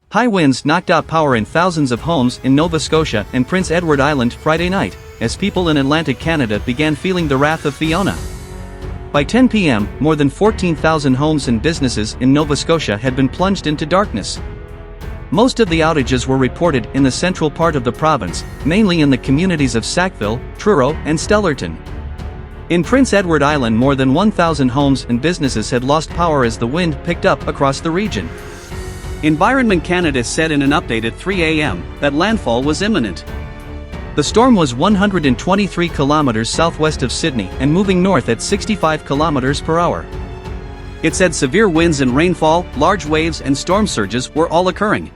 High winds knocked out power in thousands of homes in Nova Scotia and Prince Edward Island Friday night, as people in Atlantic Canada began feeling the wrath of Fiona. By 10 p.m., more than 14,000 homes and businesses in Nova Scotia had been plunged into darkness. Most of the outages were reported in the central part of the province, mainly in the communities of Sackville, Truro, and Stellarton. In Prince Edward Island, more than 1,000 homes and businesses had lost power as the wind picked up across the region. Environment Canada said in an update at 3 a.m. that landfall was imminent. The storm was 123 kilometers southwest of Sydney and moving north at 65 kilometers per hour. It said severe winds and rainfall, large waves and storm surges were all occurring.